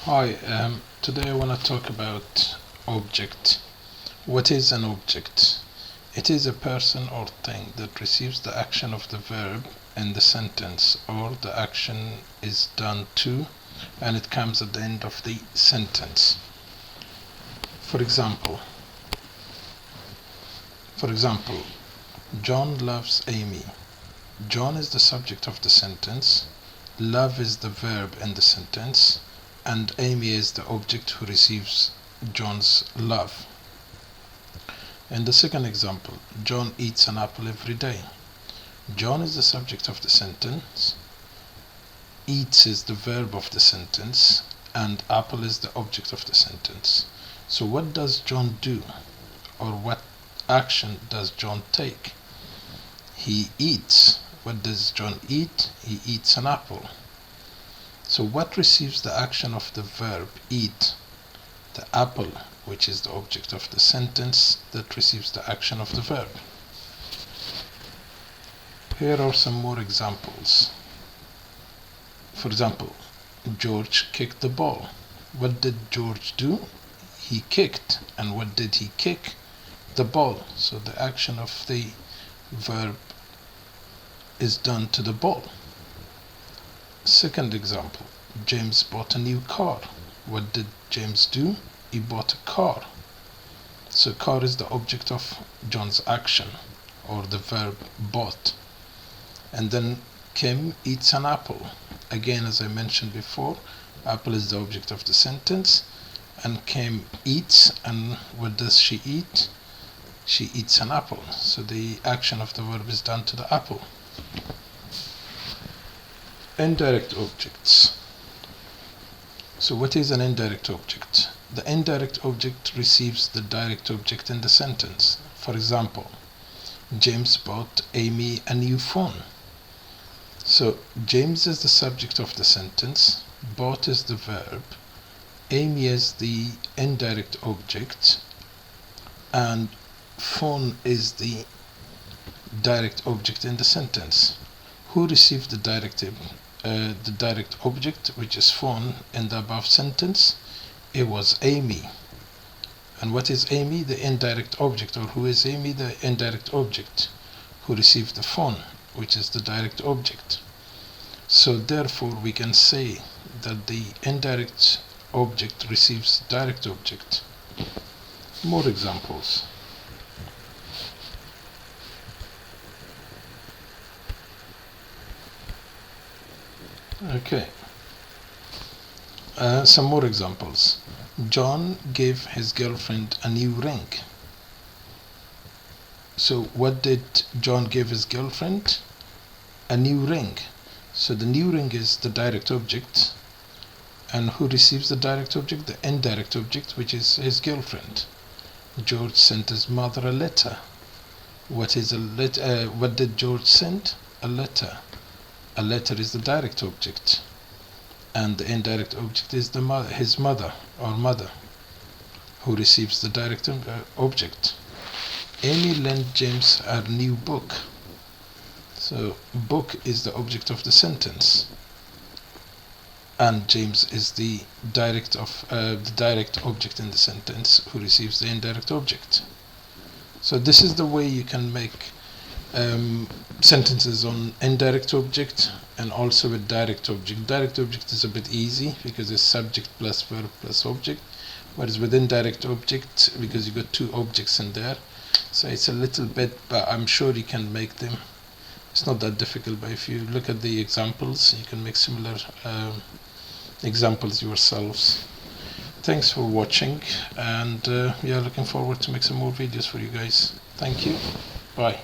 Hi, today I want to talk about object. What is an object? It is a person or thing that receives the action of the verb in the sentence, or the action is done to, and it comes at the end of the sentence. For example, John loves Amy. John is the subject of the sentence, love is the verb in the sentence, and Amy is the object who receives John's love. In the second example, John eats an apple every day. John is the subject of the sentence, eats is the verb of the sentence, and apple is the object of the sentence. So what does John do, or what action does John take? He eats. What does John eat? He eats an apple. So what receives the action of the verb eat? The apple, which is the object of the sentence that receives the action of the verb. Here are some more examples. For example, George kicked the ball. What did George do? He kicked. And what did he kick? The ball. So the action of the verb is done to the ball. Second example, James bought a new car. What did James do? He bought a car. So car is the object of John's action, or the verb bought. And then Kim eats an apple. Again, as I mentioned before, apple is the object of the sentence, and Kim eats, and what does she eat? She eats an apple. So the action of the verb is done to the apple. Indirect objects. So what is an indirect object? The indirect object receives the direct object in the sentence. For example, James bought Amy a new phone. So James is the subject of the sentence, bought is the verb, Amy is the indirect object, and phone is the direct object in the sentence. Who received the direct object, which is phone, in the above sentence? It was Amy. And what is Amy? The indirect object. Or who is Amy? The indirect object who received the phone, which is the direct object. So therefore we can say that the indirect object receives direct object. More examples. Okay, some more examples. John gave his girlfriend a new ring. So what did John give his girlfriend? A new ring. So the new ring is the direct object, and who receives the direct object? The indirect object, which is his girlfriend. George sent his mother a letter. What is a letter? What did George send? A letter. A letter is the direct object, and the indirect object is his mother or mother, who receives the direct object. Amy lent James a new book. So book is the object of the sentence, and James is the direct object in the sentence, who receives the indirect object. So this is the way you can make sentences on indirect object and also with direct object. Direct object is a bit easy because it's subject plus verb plus object, whereas with indirect object, because you got two objects in there, so it's a little bit, but I'm sure you can make them. It's not that difficult, but if you look at the examples, you can make similar examples yourselves. Thanks for watching, and we are looking forward to make some more videos for you guys. Thank you. Bye.